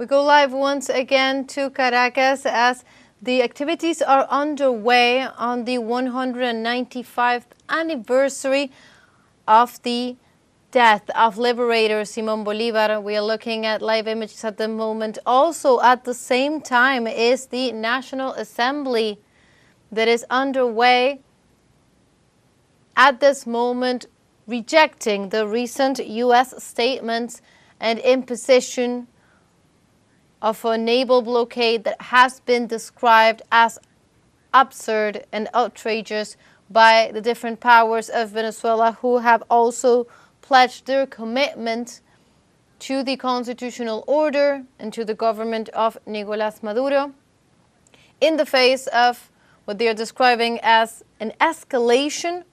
We go live once again to Caracas as the activities are underway on the 195th anniversary of the death of Liberator Simon Bolivar. We are looking at live images at the moment. Also at the same time is the National Assembly that is underway at this moment, rejecting the recent U.S. statements and imposition of a naval blockade that has been described as absurd and outrageous by the different powers of Venezuela, who have also pledged their commitment to the constitutional order and to the government of Nicolás Maduro in the face of what they are describing as an escalation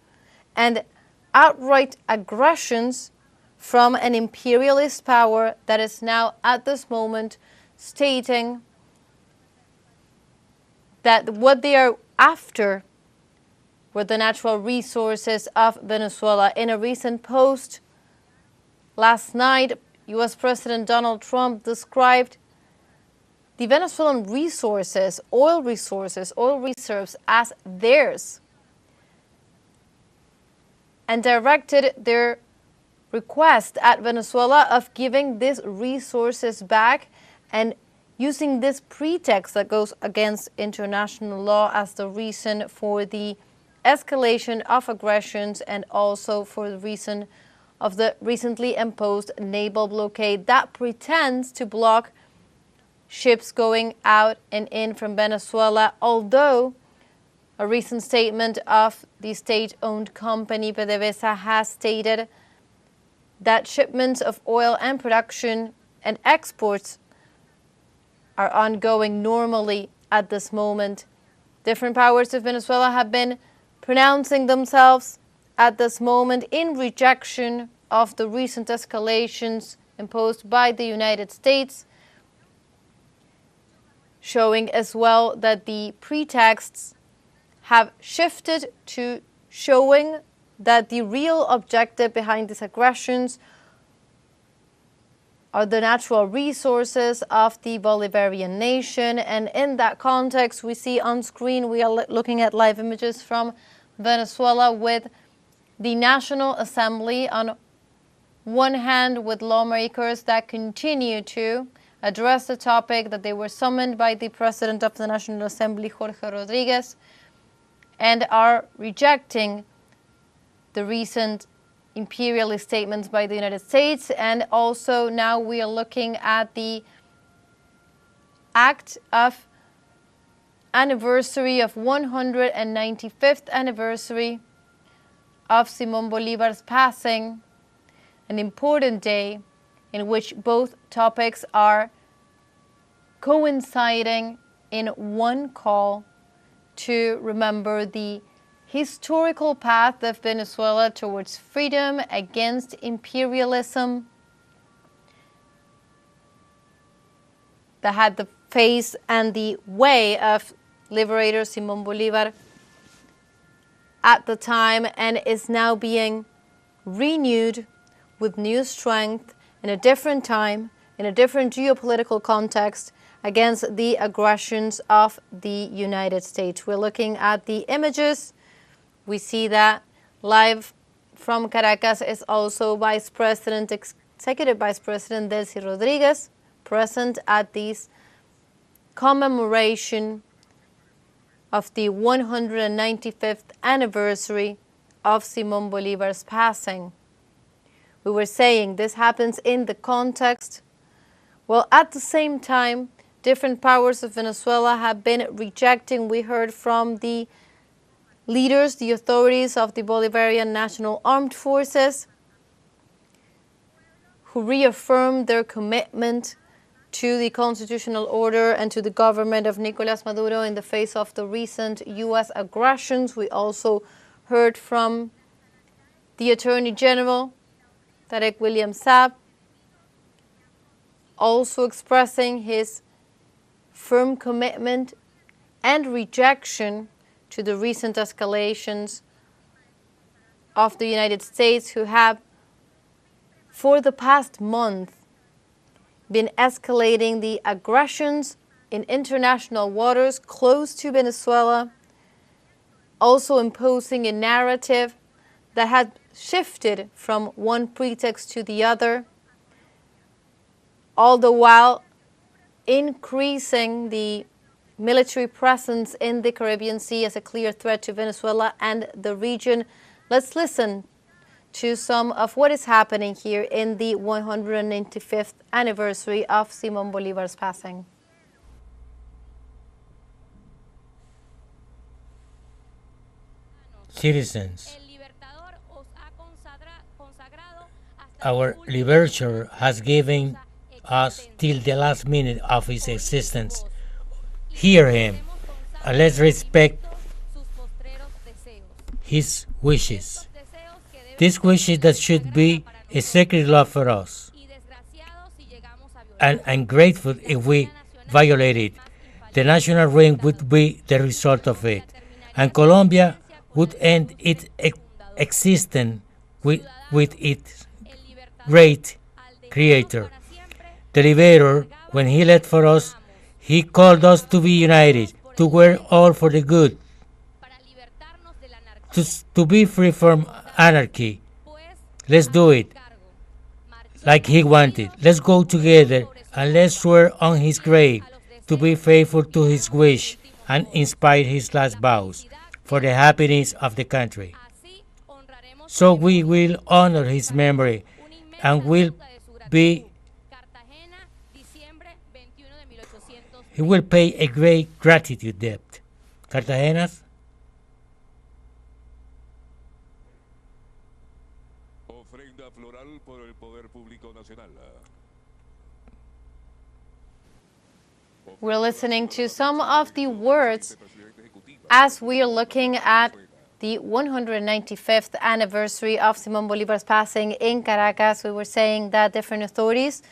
and outright aggressions from an imperialist power that is now at this moment stating that what they are after were the natural resources of Venezuela. In a recent post last night, U.S. President Donald Trump described the Venezuelan resources, oil reserves as theirs, and directed their request at Venezuela of giving these resources back and using this pretext that goes against international law as the reason for the escalation of aggressions and also for the reason of the recently imposed naval blockade that pretends to block ships going out and in from Venezuela, although a recent statement of the state-owned company PDVSA has stated that shipments of oil and production and exports are ongoing normally at this moment. Different powers of Venezuela have been pronouncing themselves at this moment in rejection of the recent escalations imposed by the United States, showing as well that the pretexts have shifted to showing that the real objective behind these aggressions are the natural resources of the Bolivarian nation. And in that context, we see on screen, we are looking at live images from Venezuela with the National Assembly on one hand, with lawmakers that continue to address the topic that they were summoned by the President of the National Assembly, Jorge Rodriguez, and are rejecting the recent imperialist statements by the United States. And also now we are looking at the act of anniversary of 195th anniversary of Simon Bolivar's passing, an important day in which both topics are coinciding in one call to remember the historical path of Venezuela towards freedom against imperialism that had the face and the way of Liberator Simon Bolivar at the time, and is now being renewed with new strength in a different time, in a different geopolitical context, against the aggressions of the United States. We're looking at the images. We see that live from Caracas is also Executive Vice President Delcy Rodriguez, present at this commemoration of the 195th anniversary of Simon Bolivar's passing. We were saying this happens in the context. Well, at the same time, different powers of Venezuela have been rejecting. We heard from the leaders, the authorities of the Bolivarian National Armed Forces, who reaffirmed their commitment to the constitutional order and to the government of Nicolás Maduro in the face of the recent U.S. aggressions. We also heard from the Attorney General, Tarek William Saab, also expressing his firm commitment and rejection to the recent escalations of the United States, who have, for the past month, been escalating the aggressions in international waters close to Venezuela, also imposing a narrative that had shifted from one pretext to the other, all the while increasing the military presence in the Caribbean Sea as a clear threat to Venezuela and the region. Let's listen to some of what is happening here in the 195th anniversary of Simon Bolivar's passing. Citizens, our Libertador has given us till the last minute of his existence. Hear him, and let's respect his wishes. These wishes that should be a sacred law for us, and ungrateful if we violate it. The national ruin would be the result of it, and Colombia would end its existence with its great creator. The Liberator, when he left for us, he called us to be united, to work all for the good, to be free from anarchy. Let's do it like he wanted. Let's go together and let's swear on his grave to be faithful to his wish and inspire his last vows for the happiness of the country. So we will honor his memory and he will pay a great gratitude debt. Cartagena's We're listening to some of the words as we are looking at the 195th anniversary of Simón Bolívar's passing in Caracas. We were saying that different authorities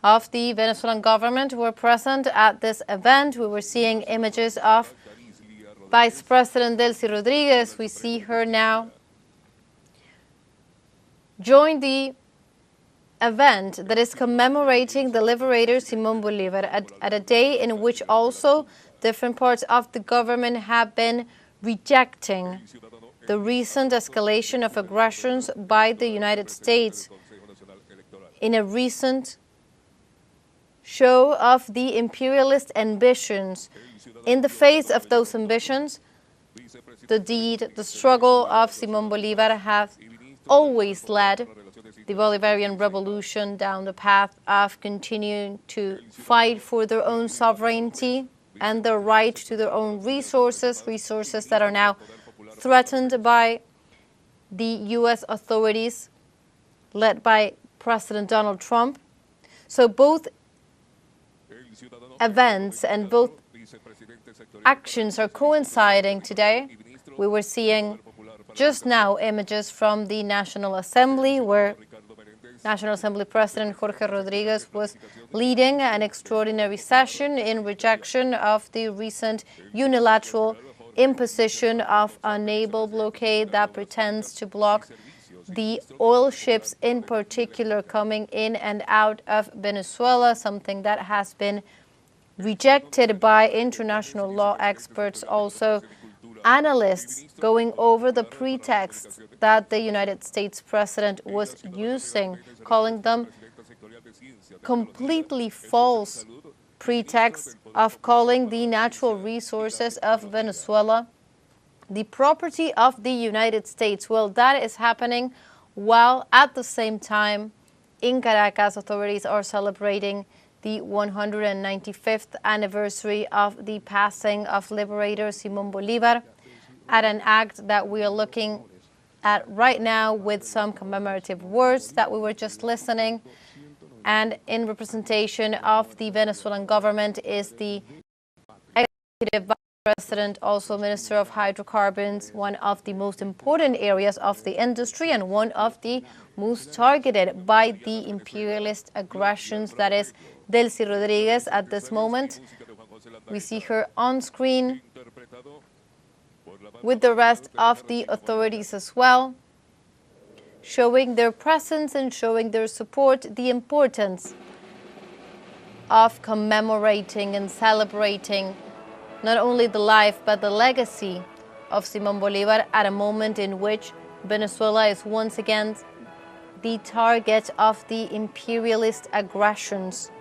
of the Venezuelan government were present at this event. We were seeing images of Vice President Delcy Rodriguez. We see her now join the event that is commemorating the liberator Simón Bolívar at a day in which also different parts of the government have been rejecting the recent escalation of aggressions by the United States in a recent show of the imperialist ambitions. In the face of those ambitions, the struggle of Simón Bolívar has always led the Bolivarian revolution down the path of continuing to fight for their own sovereignty and their right to their own resources that are now threatened by the U.S. authorities led by President Donald Trump. So both events and both actions are coinciding today. We were seeing just now images from the National Assembly where National Assembly President Jorge Rodriguez was leading an extraordinary session in rejection of the recent unilateral imposition of a naval blockade that pretends to block the oil ships in particular coming in and out of Venezuela, something that has been rejected by international law experts, also analysts going over the pretexts that the United States president was using, calling them completely false pretexts of calling the natural resources of Venezuela the property of the United States. Well, that is happening while at the same time in Caracas, authorities are celebrating the 195th anniversary of the passing of Liberator Simón Bolívar at an act that we are looking at right now with some commemorative words that we were just listening. And in representation of the Venezuelan government is the executive vice president, also Minister of Hydrocarbons, one of the most important areas of the industry and one of the most targeted by the imperialist aggressions, that is Delcy Rodriguez at this moment. We see her on screen with the rest of the authorities as well, showing their presence and showing their support, the importance of commemorating and celebrating not only the life but the legacy of Simon Bolivar at a moment in which Venezuela is once again the target of the imperialist aggressions.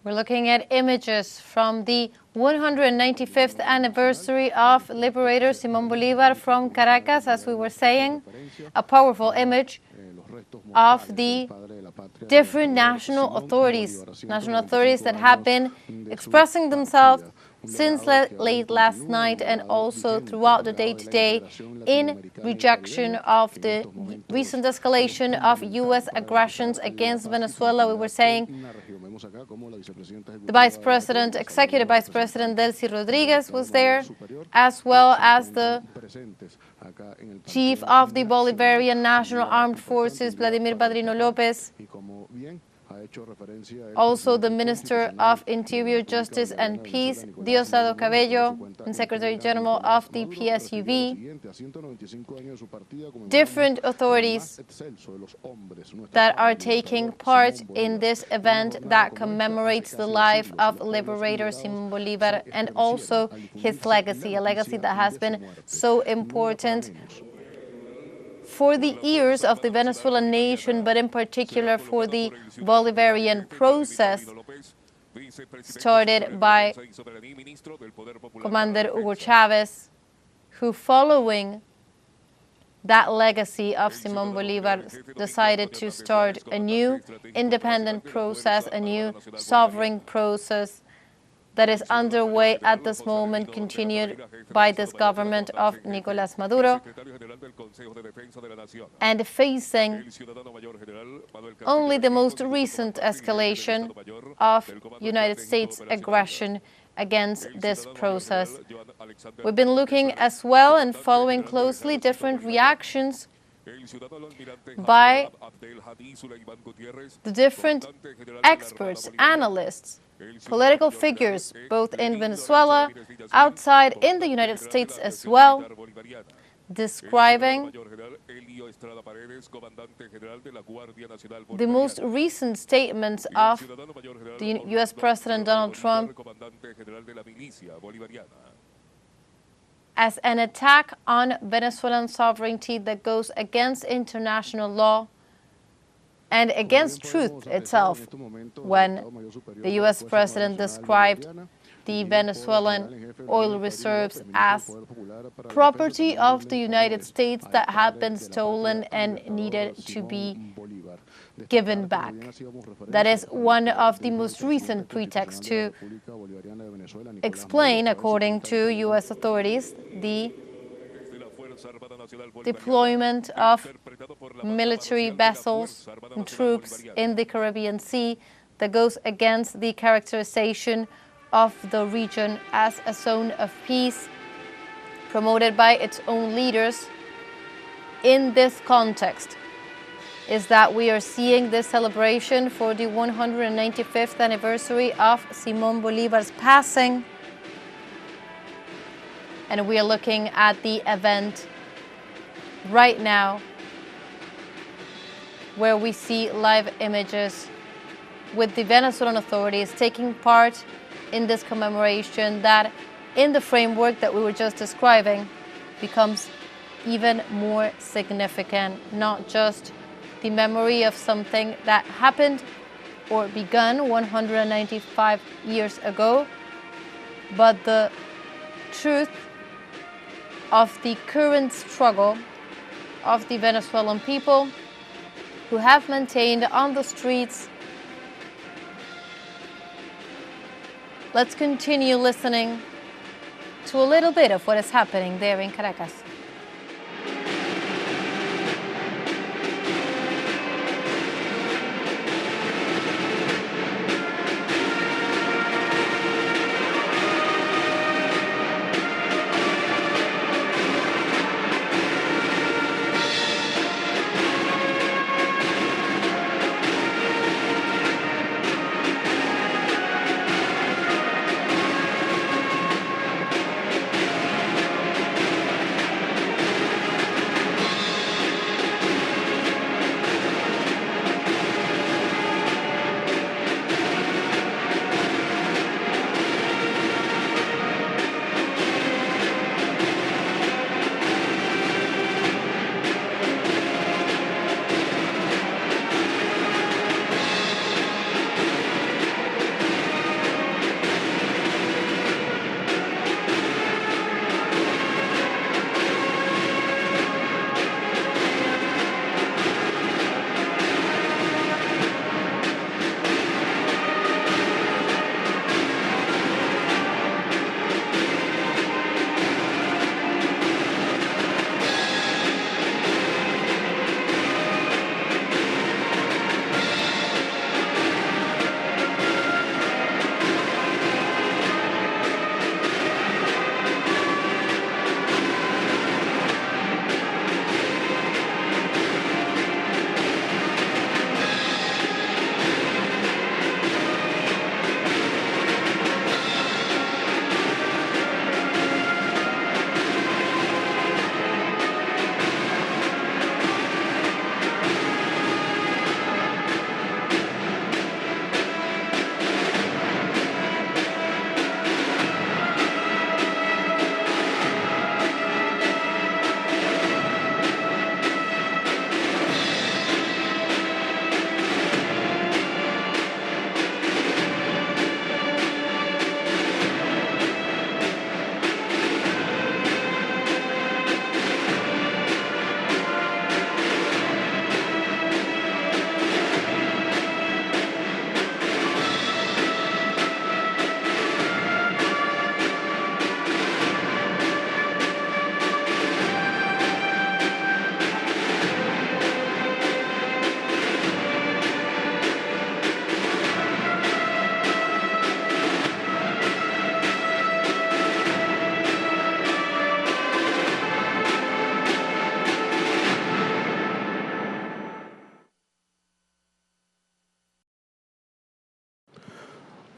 We're looking at images from the 195th anniversary of Liberator Simon Bolivar from Caracas, as we were saying, a powerful image of the different national authorities that have been expressing themselves since late last night and also throughout the day-to-day in rejection of the recent escalation of U.S. aggressions against Venezuela. We were saying the Executive Vice President Delcy Rodriguez was there, as well as the Chief of the Bolivarian National Armed Forces, Vladimir Padrino Lopez, also the Minister of Interior, Justice and Peace, Diosdado Cabello, and Secretary General of the PSUV, different authorities that are taking part in this event that commemorates the life of Liberator Simon Bolivar and also his legacy, a legacy that has been so important for the ears of the Venezuelan nation, but in particular for the Bolivarian process started by Commander Hugo Chavez, who, following that legacy of Simon Bolivar, decided to start a new independent process, a new sovereign process that is underway at this moment, continued by this government of Nicolás Maduro, and facing only the most recent escalation of United States aggression against this process. We've been looking as well and following closely different reactions by the different experts, analysts, political figures, both in Venezuela, outside in the United States as well, describing the most recent statements of the U.S. President Donald Trump as an attack on Venezuelan sovereignty that goes against international law and against truth itself, when the U.S. President described the Venezuelan oil reserves as property of the United States that had been stolen and needed to be given back. That is one of the most recent pretexts to explain, according to U.S. authorities, the deployment of military vessels and troops in the Caribbean Sea that goes against the characterization of the region as a zone of peace promoted by its own leaders. In this context is that we are seeing this celebration for the 195th anniversary of Simon Bolivar's passing, and we are looking at the event right now where we see live images with the Venezuelan authorities taking part in this commemoration that, in the framework that we were just describing, becomes even more significant. Not just the memory of something that happened or begun 195 years ago, but the truth of the current struggle of the Venezuelan people, who have maintained on the streets. Let's continue listening to a little bit of what is happening there in Caracas.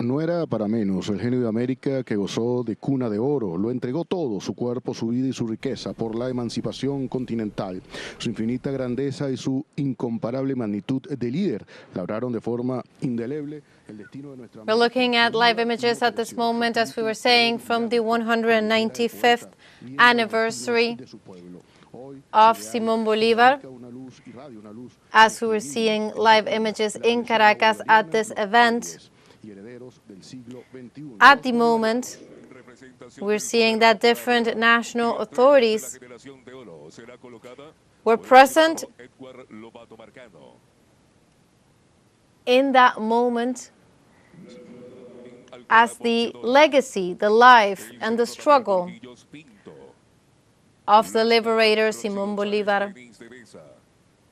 no era para menos el genio de América que gozó de cuna de oro. Lo entregó todo, su cuerpo, su vida y su riqueza, por la emancipación continental. Su infinita grandeza y su incomparable magnitud de líder labraron de forma indeleble el destino de nuestra... We're looking at live images at this moment, as we were saying, from the 195th anniversary of Simon Bolivar, as we were seeing live images in Caracas at this event. At the moment, we're seeing that different national authorities were present in that moment as the legacy, the life, and the struggle of the liberator Simon Bolivar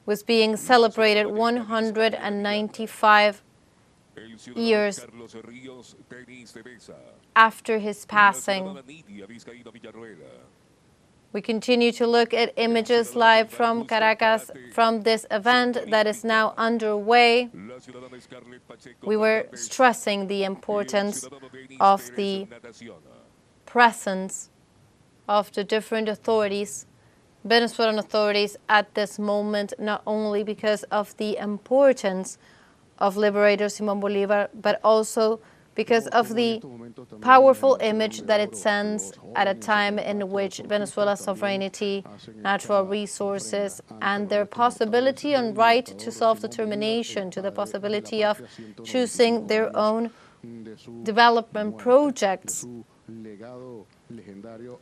was being celebrated 195 years after his passing. We continue to look at images live from Caracas from this event that is now underway. We were stressing the importance of the presence of the different authorities, Venezuelan authorities, at this moment, not only because of the importance of Liberator Simon Bolivar, but also because of the powerful image that it sends at a time in which Venezuela's sovereignty, natural resources, and their possibility and right to self-determination, to the possibility of choosing their own development projects,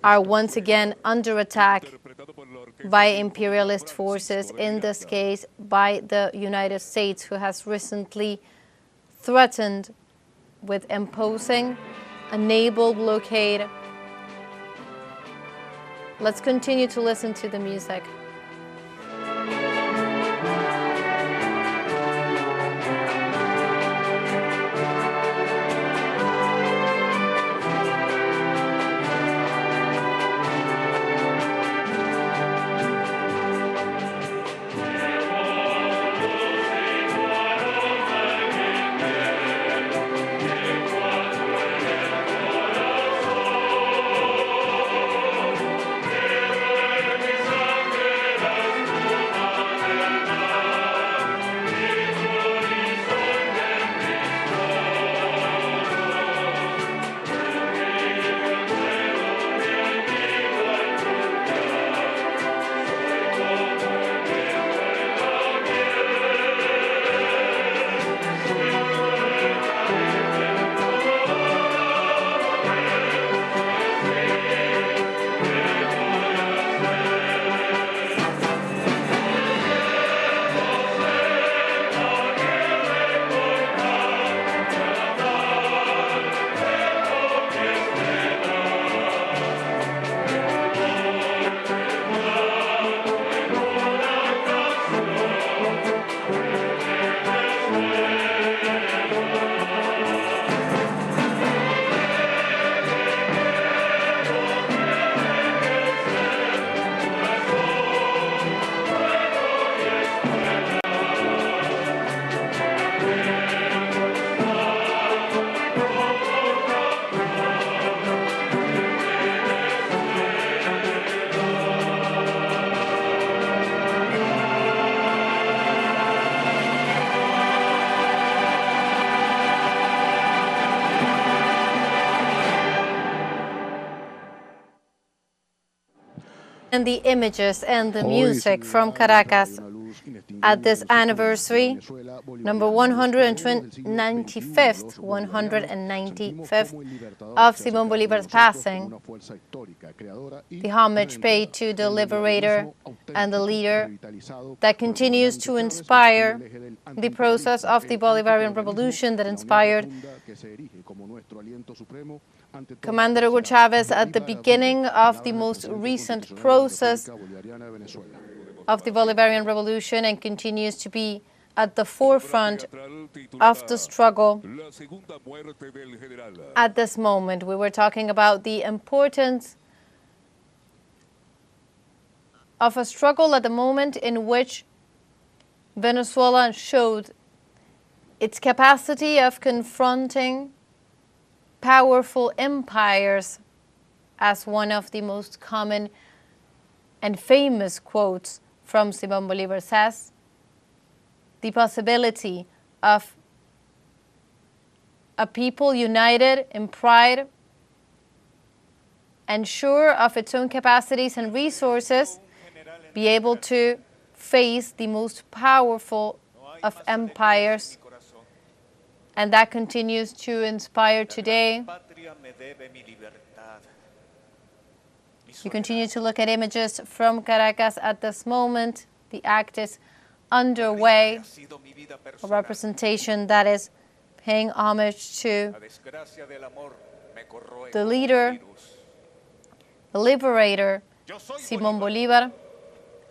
are once again under attack by imperialist forces, in this case by the United States, who has recently threatened with imposing a naval blockade. Let's continue to listen to the music. And the images and the music from Caracas at this anniversary, number 195th of Simon Bolivar's passing, the homage paid to the liberator and the leader that continues to inspire the process of the Bolivarian Revolution, that inspired Commander Hugo Chavez at the beginning of the most recent process of the Bolivarian Revolution, and continues to be at the forefront of the struggle at this moment. We were talking about the importance of a struggle at the moment in which Venezuela showed its capacity of confronting powerful empires, as one of the most common and famous quotes from Simon Bolivar says, the possibility of a people united in pride and sure of its own capacities and resources, be able to face the most powerful of empires. And that continues to inspire today. You continue to look at images from Caracas at this moment. The act is underway, a representation that is paying homage to the leader, the liberator, Simon Bolivar,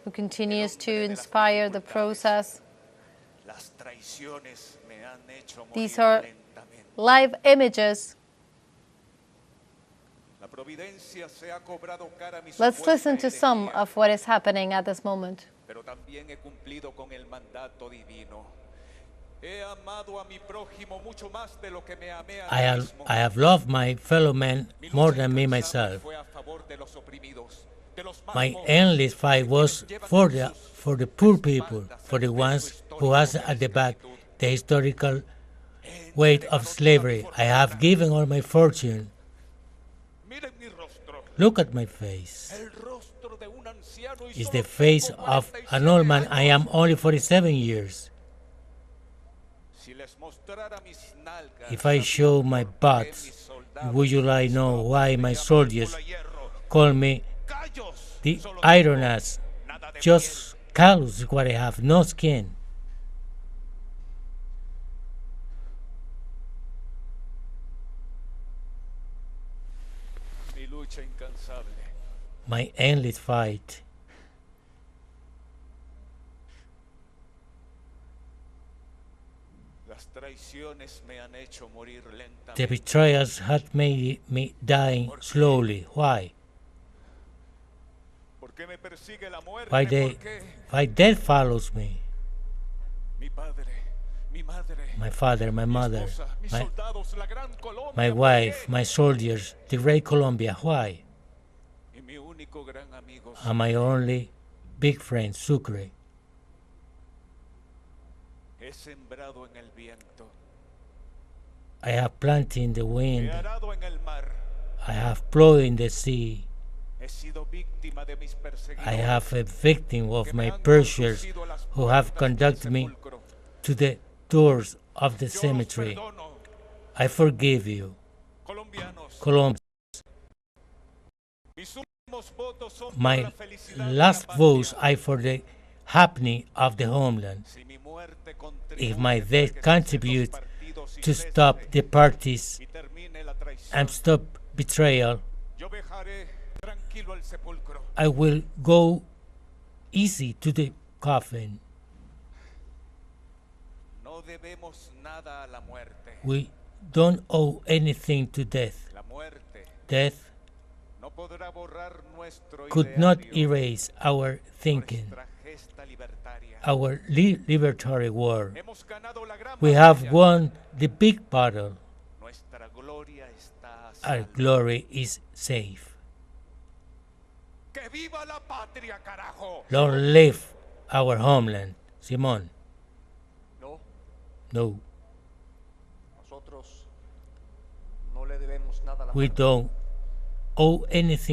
who continues to inspire the process. These are live images. Let's listen to some of what is happening at this moment. I have loved my fellow man more than me myself. My endless fight was for the poor people, for the ones who has at the back the historical weight of slavery. I have given all my fortune. Look at my face. It's the face of an old man. I am only 47 years. If I show my butt, would you like know why my soldiers call me the iron ass? Just callous what I have, no skin. My endless fight. The betrayals had made me die slowly. Why? Why death follows me? My father, my mother, my wife, my soldiers, the great Colombia. Why? And my only big friend, Sucre. I have planted in the wind. I have plowed in the sea. I have a victim of my pursuers who have conducted me to the doors of the cemetery. I forgive you, Colombians. My last votes are for the happening of the homeland. If my death contributes to stop the parties and stop betrayal, I will go easy to the coffin. We don't owe anything to death. Death could not erase our thinking, our libertary war. We have won the big battle. Our glory is safe. Long live our homeland, Simon. No. We don't owe anything